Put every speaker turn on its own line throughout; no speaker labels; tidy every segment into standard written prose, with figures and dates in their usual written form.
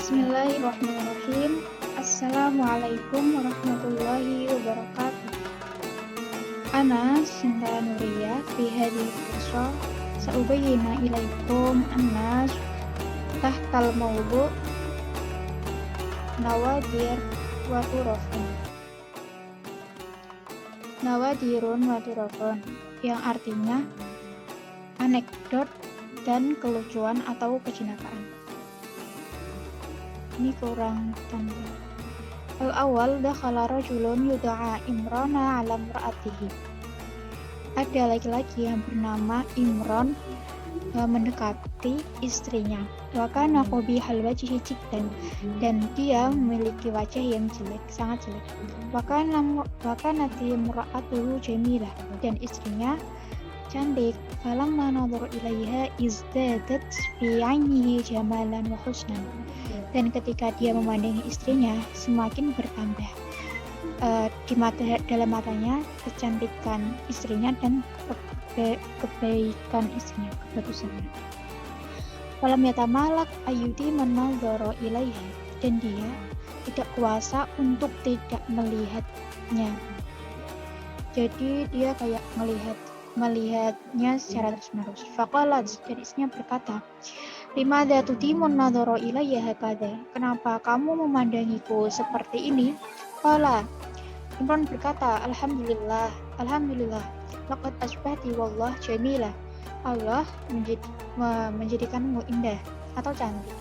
Bismillahirrahmanirrahim. Assalamualaikum warahmatullahi wabarakatuh. Ana Sinta Nuria fi hadhihi qissa sa'ubayyina ilaikum annas tahtal mawdu' nawadir wa turafun. Nawadirun wa turafun yang artinya anekdot dan kelucuan atau kejenakaan. Ini kurang tambah. Al-awwal dakhala rajulun yud'a Imrana ala imra'atihi. Ada laki-laki yang bernama Imran mendekati istrinya. Wa kana qabihal wajhi jiddan, dan dia memiliki wajah yang jelek, sangat jelek. Wa kanat imra'atuhu jamilah, dan istrinya cantik. Falamma nadhara ilaiha izdadat fi 'ainihi jamalan wa husnan. Dan ketika dia memandangi istrinya, semakin bertambah dalam matanya kecantikan istrinya dan kebaikan istrinya, kebagusannya. Falam yatamalak ayyudi manadhara ilaiha, dan dia tidak kuasa untuk tidak melihatnya. Jadi dia kayak melihatnya secara terus-menerus. Faqalat, dan istrinya berkata, "Limadza tudimun nadhara ilayya hakadha?" Kenapa kamu memandangiku seperti ini? Qala, Imran berkata, Alhamdulillah, laqad asbahti wallah jamilah. Allah menjadikanmu indah atau cantik.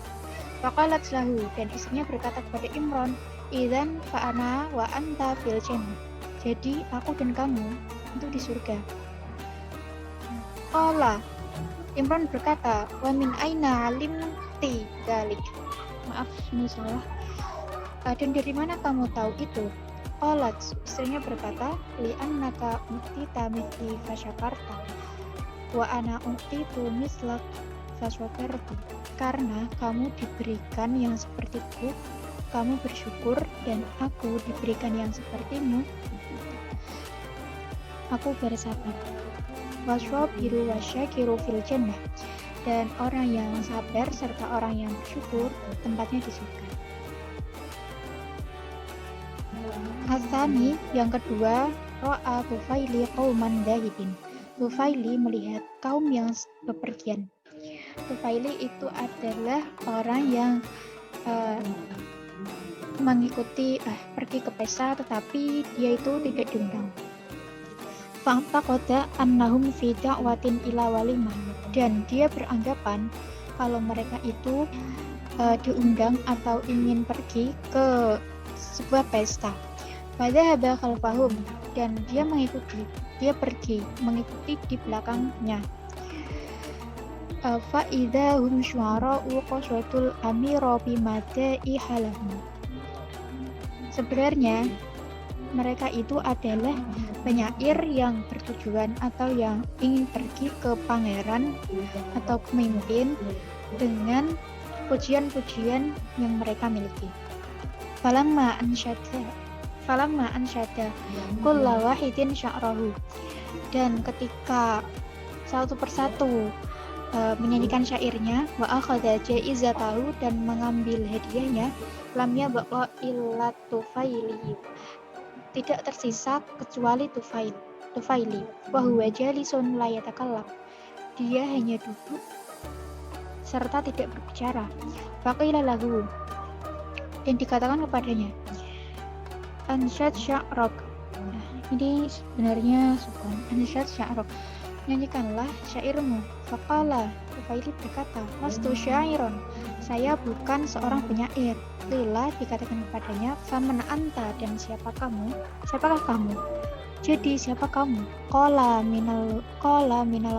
Faqalat lahu, dan istrinya berkata kepada Imran, Idzan fa ana wa anta fil jannah. Jadi aku dan kamu itu di surga. Qala, Imran berkata, wa min aina alimti dzalik? Maaf, ini salah. Dan dari mana kamu tahu itu? Qalat, istrinya berkata, li annaka uktita mithli fasyakarta wa ana uktitu mislak fasyakarta. Karena kamu diberikan yang sepertiku, kamu bersyukur, dan aku diberikan yang sepertimu, aku bersabar. Wasyabiru wasyakiru fil jannah, dan orang yang sabar serta orang yang bersyukur tempatnya di surga. Asani, yang kedua, ro'a Tufaili qauman dahibin. Tufaili melihat kaum yang bepergian. Tufaili itu adalah orang yang mengikuti pergi ke pesta, tetapi dia itu tidak diundang. Fa'taqada annahum fi da'watin ila walimah, dan dia beranggapan kalau mereka itu diundang atau ingin pergi ke sebuah pesta. Fadhahaba khalfahum, dan dia pergi mengikuti di belakangnya. Fa idza hum syu'ara'u qaswatul amira bimada'i halahum. Sebenarnya mereka itu adalah penyair yang bertujuan atau yang ingin pergi ke pangeran atau pemimpin dengan pujian-pujian yang mereka miliki. Falamma ansyada kulla wahidin sya'rahu, dan ketika satu persatu menyanyikan syairnya, wa akhadha jaizatahu, dan mengambil hadiahnya, lam yabqa illa Tufaili, tidak tersisa kecuali Tufaili. Wa huwa jalisun la yatakallam, dia hanya duduk serta tidak berbicara. Faqila lahu, dan dikatakan kepadanya, Ansyad sya'rak. Ini sebenarnya sukun. Ansyad sya'rak, nyanyikanlah syairmu. Faqala, Tufaili berkata, Lastu syairon, saya bukan seorang penyair. Lila, dikatakan kepadanya, Faman anta, dan siapakah kamu? Jadi siapa kamu? Qala minal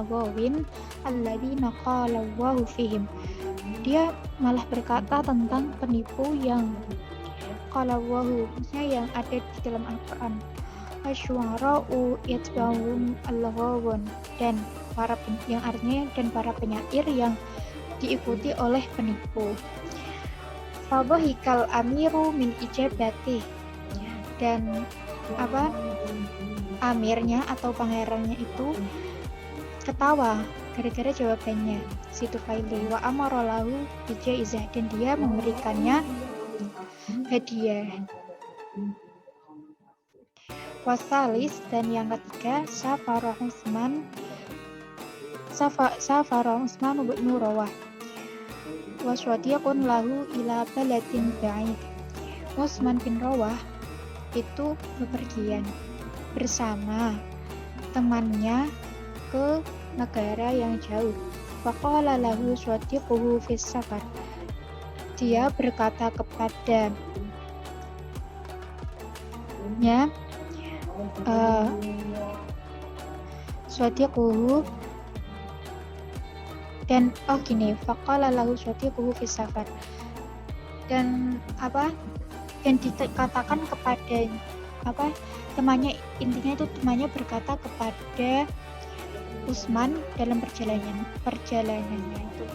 ghawin alladzina qala Allahu fihim. Dia malah berkata tentang penipu yang qala Allahu, maksudnya yang ada di dalam Al-Quran. Asyuara'u yatba'un al-ghawun, dan yang artinya dan para penyair yang diikuti oleh penipu. Fadhahikal amiru min ijabati, dan amirnya atau pangerannya itu ketawa gara-gara jawabannya si Tufaili. Wa amara lahu bijaizah, dan dia memberikannya hadiah. Wasalis, dan yang ketiga Safara Utsman bin Rawah waswadiqun lahu ila baladin ba'id. Utsman bin Rawah itu bepergian bersama temannya ke negara yang jauh. Faqala lahu swadiquhu fis safar. Dia berkata kepadanya swadiquhu, dan faqala lahu swadiquhu fis safar, dan dikatakan kepada temannya, intinya itu temannya berkata kepada Utsman dalam perjalanannya itu,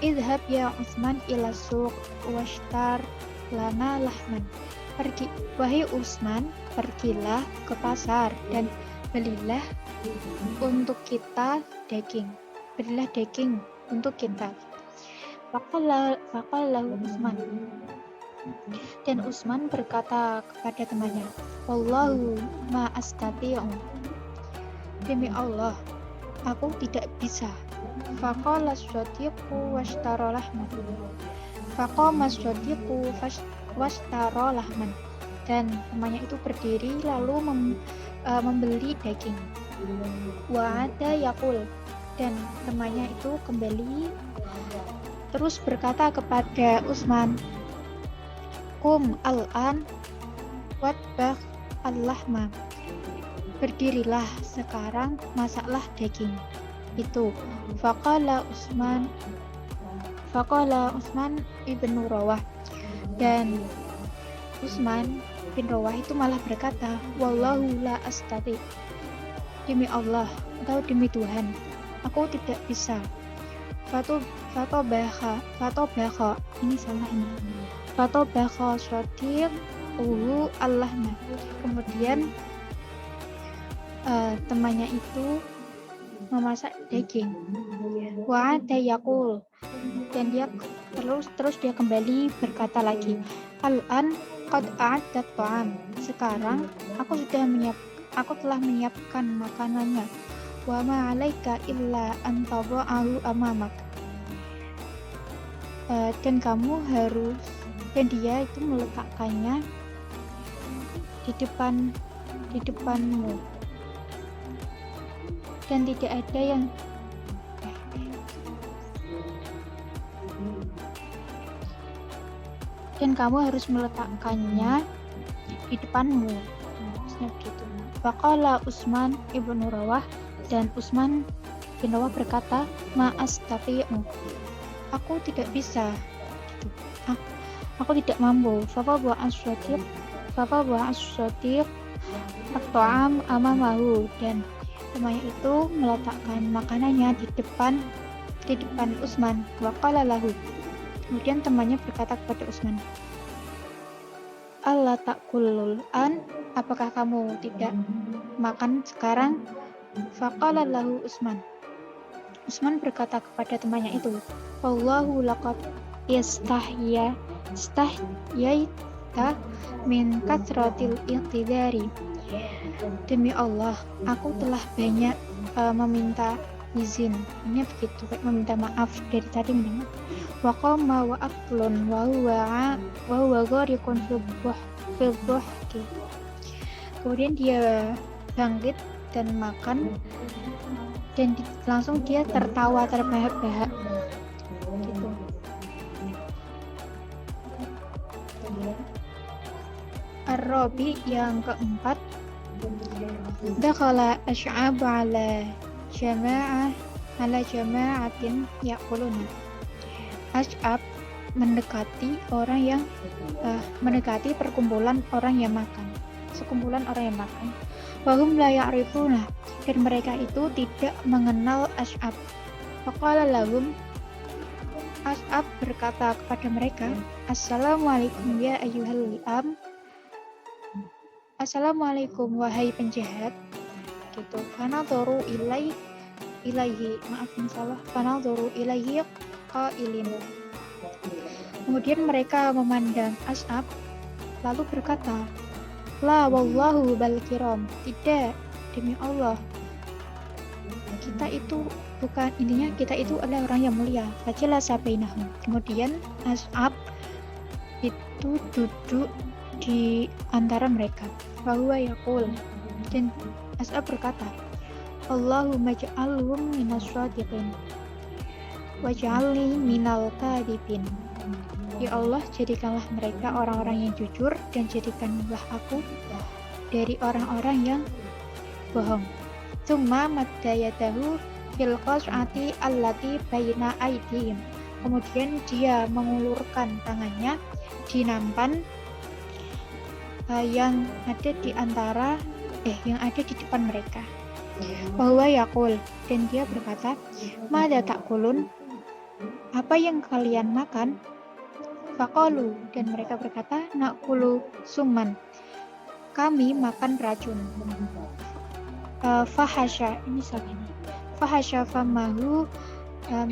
idhab ya Utsman ila suq washtar lana lahman. Wahai Utsman, pergilah ke pasar dan belilah untuk kita daging. Belilah daging untuk kita. Faqala Utsman, dan Utsman berkata kepada temannya, wallahu ma astati'u, demi Allah aku tidak bisa. Faqala as-sadiqu washtara lahman. Faqama as-sadiqu washtara lahman, dan temannya itu berdiri lalu membeli daging. Wa ada yaqul, dan temannya itu kembali terus berkata kepada Utsman, kum al-an watbakh al-lahma. Berdirilah sekarang, masaklah daging itu. Faqala Utsman ibn Rawah, dan Utsman bin Rawah itu malah berkata, wallahu la astati, demi Allah atau demi Tuhan aku tidak bisa. Fatobakha, ini salah ini. Fatobakha shadiquhu allahna. Kemudian temannya itu memasak daging. Wa yaqul, dan dia terus dia kembali berkata lagi, al-an qad a'addat ta'am. Sekarang aku telah menyiapkan makanannya. Wa ma 'alaika illa an tada'ahu amamak. Dan dia itu meletakkannya di depanmu, dan tidak ada yang dan kamu harus meletakkannya di depanmu. Maksudnya begitu. Faqala Utsman ibn Rawah, dan Utsman bin Rawah berkata, ma astafi'u, aku tidak bisa gitu. Aku tidak mampu. Fafa buah as-sadiq at-ta'am amamahu, dan temannya itu meletakkan makanannya di depan Utsman. Waqala lahu, kemudian temannya berkata kepada Utsman, Allah ta'kulul an, apakah kamu tidak makan sekarang? Faqala lahu Utsman berkata kepada temannya itu, wallahu laqad istahyaita min kathratil i'tidari. Demi Allah, aku telah banyak meminta izin. Ini begitu, kayak meminta maaf dari tadi mendengar. Wa qama wa aklun wa huwa ghariqun fil dhahki. Kemudian dia bangkit dan makan, dan langsung dia tertawa terbahak-bahak gitu. Ar-Rabi, yang keempat, dakhala asy'ab ala jama'atin yaquluna. Asy'ab mendekati perkumpulan orang yang makan, sekumpulan orang yang makan. Wahum la ya'rifuna, dan mereka itu tidak mengenal Asy'ab. Faqala lahum, Asy'ab berkata kepada mereka, assalamualaikum ya ayyuhal li'am. Assalamualaikum wahai penjahat gitu. Fanadharu ilaihi, maaf ini salah, fanadhuru ilaihi qailin. Kemudian mereka memandang Ash'ab lalu berkata, la wallahu bal kiram, tidak, demi Allah kita itu bukan, intinya kita itu adalah orang yang mulia. Fajilah sabainahum. Kemudian Ash'ab itu duduk di antara mereka. Bahwa yaqul, dan Ash'ab berkata, Allahumma ja'alhum minas shadiqin waj'alni minal kadhibin. Ya Allah, jadikanlah mereka orang-orang yang jujur dan jadikanlah aku dari orang-orang yang bohong. Tsumma madda yadahu fil qas'ati allati baina aydihim. Kemudian dia mengulurkan tangannya di nampan yang ada di antara yang ada di depan mereka. Bahwa yaqul, dan dia berkata, mada ta'kulun, apa yang kalian makan? Faqalu, dan mereka berkata, na'kulu summan, kami makan racun. Fahasya, ini salah ini. Fahasya famahu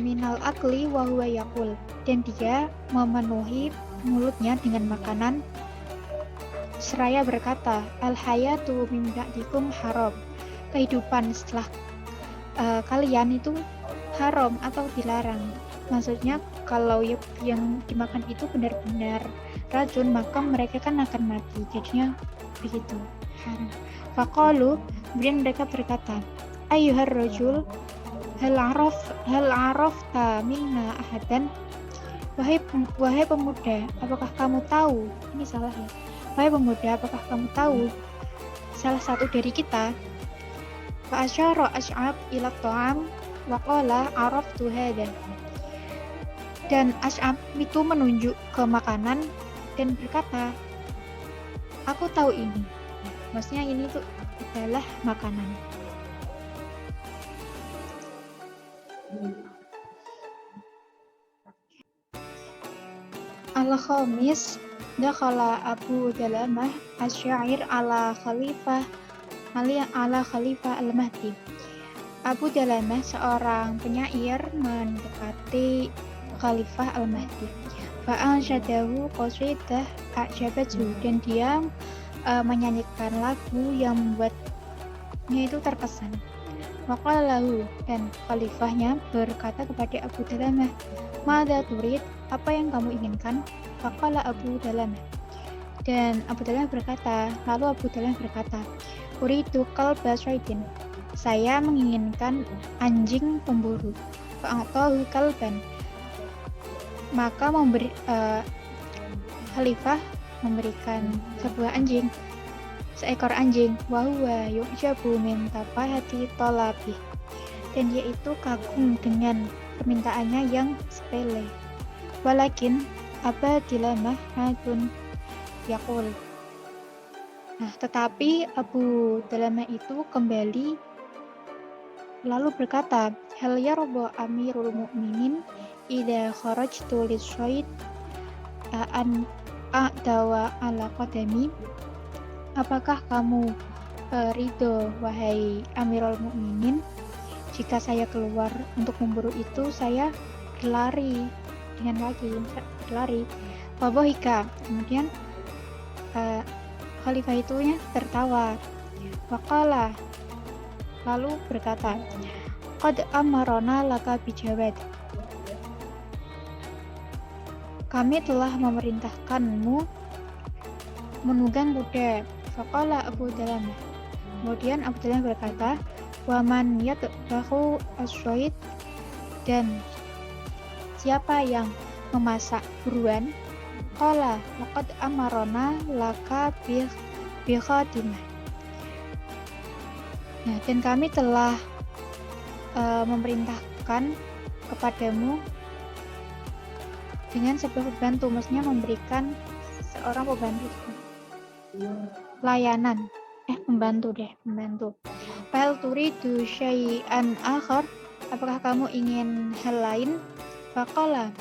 minal akli wa huwa yaqul, dan dia memenuhi mulutnya dengan makanan seraya berkata, al hayatu min ba'dikum haram, kehidupan setelah kalian itu haram atau dilarang. Maksudnya kalau yang dimakan itu benar-benar racun, maka mereka kan akan mati, jadinya begitu, haram. Faqalu, kemudian mereka berkata, ayyuhar rajul hal arafta minna ahadan, wahai pemuda, apakah kamu tahu, ini salah ya, wahai pemuda, apakah kamu tahu salah satu dari kita? Fa asyara Ash'ab ila ta'am wa qala araftu hadha, dan Ash'ab itu menunjuk ke makanan dan berkata, aku tahu ini. Maksudnya ini tuh adalah makanan. Al-Khamis, dakhala Abu Dalamah asy-syair ala Khalifah al-Mahdi. Abu Dalamah, seorang penyair, mendekati Khalifah al-Mahdi. Fa'ansyadahu qasidah a'jabatu, dan dia menyanyikan lagu yang membuatnya itu terkesan. Waqala lahu, dan khalifahnya berkata kepada Abu Dalamah, madza turid, apa yang kamu inginkan? Faqala Abu Dalamah, dan Abu Dalamah berkata, lalu Abu Dalamah berkata, uridu qalba syaidin, saya menginginkan anjing pemburu. Fa'atahu kalban, maka khalifah memberikan seekor anjing. Wa huwa yu'jabu min tafahati talabi, dan dia itu kagum dengan permintaannya yang sepele. Walakin Aba Dilamah hadun yaqul, nah tetapi Abu Dalamah itu kembali lalu berkata, hal yarda amirul mu'minin idza kharajtu lis-syaid an a'dawa ala qadami, apakah kamu ridho wahai Amirul Mukminin jika saya keluar untuk memburu itu saya berlari dengan kaki, berlari. Wabahika, kemudian khalifah itu tertawa. Waqala, lalu berkata, qad amarona laka bijawad, kami telah memerintahkanmu menunggang kuda. Faqala Abu Dalamah, kemudian Abu Dalamah berkata, wa man yatbahu as-syaid, dan siapa yang memasak buruan? Qala laqad amarona laka bi khadimah, nah, dan kami telah memerintahkan kepadamu dengan sebuah pembantu, maksudnya memberikan seorang pembantu, layanan, pembantu. Fal turidu syai'an akhar, apakah kamu ingin hal lain? Faqala,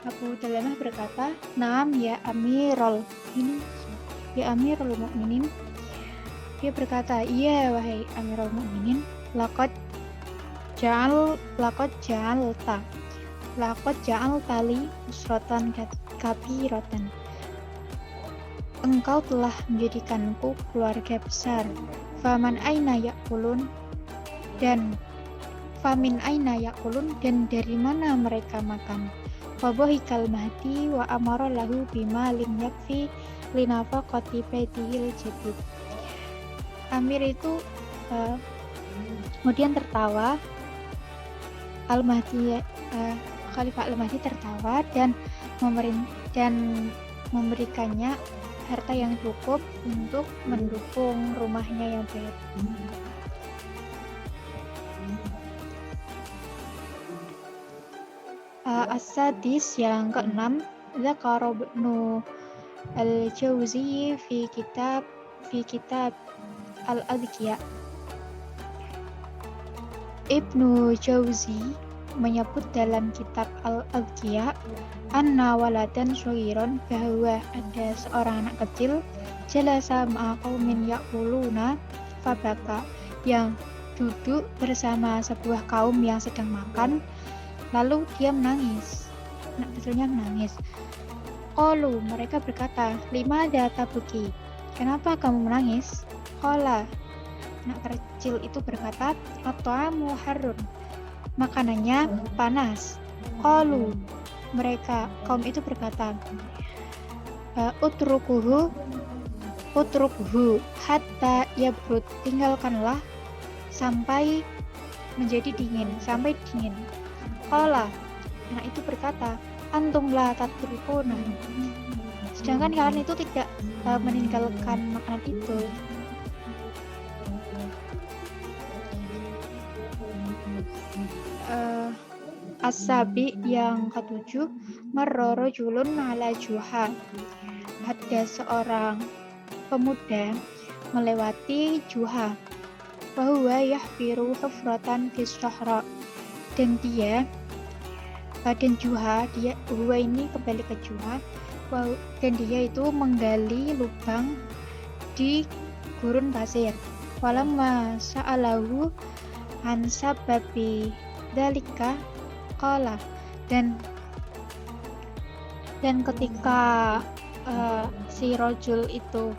Abu Dalamah berkata, naam ya Amirul Mukminin. Dia berkata, iya wahai Amirul Mukminin, laqad Lakot ja'al tali usrotan kabiratan. Engkau telah menjadikanku keluarga besar. Famin aina ya'kulun dan dari mana mereka makan. Fadhahikal Mahdi wa amara lahu bima lim yakfi linafaqati baitihil jadid. Amir itu kemudian tertawa. Khalifah Al-Mahdi tertawa dan memberikannya harta yang cukup untuk mendukung rumahnya yang baik. As-sadis yang keenam, Dzakara Ibnu Al-Jauzi fi kitab Al-Adqiya. Ibnu Jauzi menyebut dalam kitab Al-Adqiya anna waladan shaghiran, bahwa ada seorang anak kecil jalasa ma'a qaumin ya'kuluna fabaka, yang duduk bersama sebuah kaum yang sedang makan, lalu dia menangis. Anak kecilnya menangis. Qalu, mereka berkata, limadza tabki, kenapa kamu menangis? Qala, anak kecil itu berkata, at-ta'amu harrun, makanannya panas. Qalu, mereka kaum itu berkata, utrukuhu hatta yabrud, tinggalkanlah sampai menjadi dingin, sampai dingin. Qala, anak itu berkata, antum la tatrukuna, sedangkan kalian itu tidak meninggalkan makanan itu. As-sabi yang ketujuh, marra rajulun ala Juha, ada seorang pemuda melewati Juha, wa huwa yahfiru hufratan fis sahra, dan Juha ini kembali ke Juha, dan dia itu menggali lubang di gurun pasir. Walamma sa'alahu an sababi dalika qala, dan ketika si rajul itu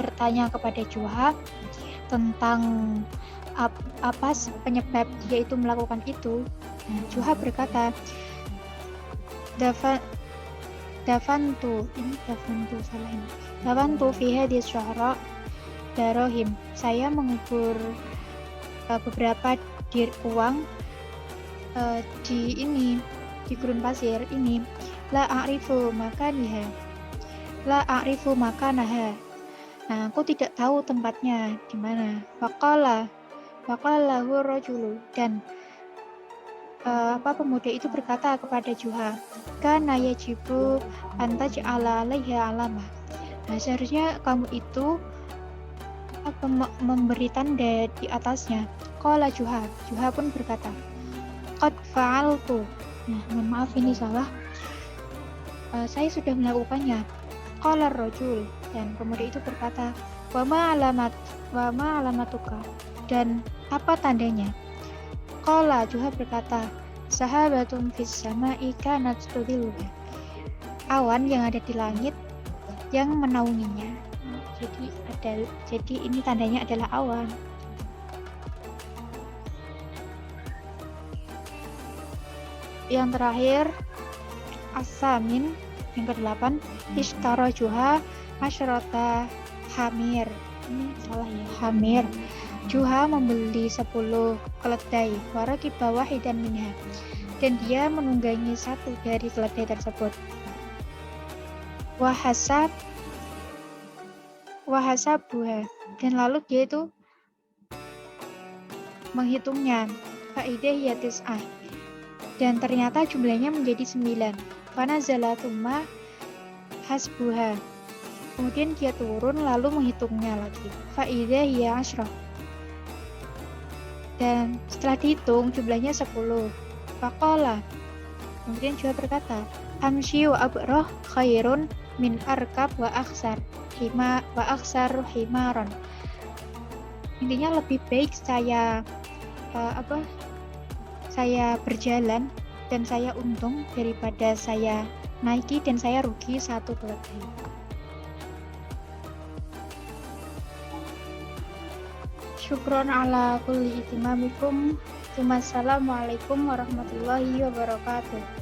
bertanya kepada Juha tentang apa penyebab dia itu melakukan itu, Juha berkata, dafantu fi hadis syahra darahim, saya mengubur beberapa uang di gurun pasir ini. La a'rifu makanaha, nah aku tidak tahu tempatnya di mana. Faqala lahu rajulu, dan pemuda itu berkata kepada Juha, kana yajibu antaj'ala 'alaiha alama, nah seharusnya kamu itu memberi tanda di atasnya. Qala Juha pun berkata, qad fa'altu, nah mohon maaf ini salah, saya sudah melakukannya. Qala rajul, dan pemuda itu berkata, wa ma alamatuka, dan apa tandanya? Qala Juha berkata, sahabatun fis sama'i kanat tudilluha, awan yang ada di langit yang menaunginya. Jadi ini tandanya adalah awan. Yang terakhir, as-samin yang ke-8, ishtara Juha asyrata hamir. Ini salah ya, hamir. Juha membeli 10 keledai, warakiba wahidan minha, dan dia menunggangi satu dari keledai tersebut. Wahasabuha, dan lalu dia itu menghitungnya. Faidah yatis'ah, dan ternyata jumlahnya menjadi 9. Fanazala tsumma hasbuha, kemudian dia turun lalu menghitungnya lagi. Faidah hiya asyrah, dan setelah dihitung jumlahnya 10. Faqala, kemudian Juha berkata, amshi wa abrah khairun min arkab wa aksar himaron. Intinya lebih baik saya saya berjalan dan saya untung daripada saya naiki dan saya rugi satu kelebihan. Syukron ala kulli itimamikum. Wassalamualaikum warahmatullahi wabarakatuh.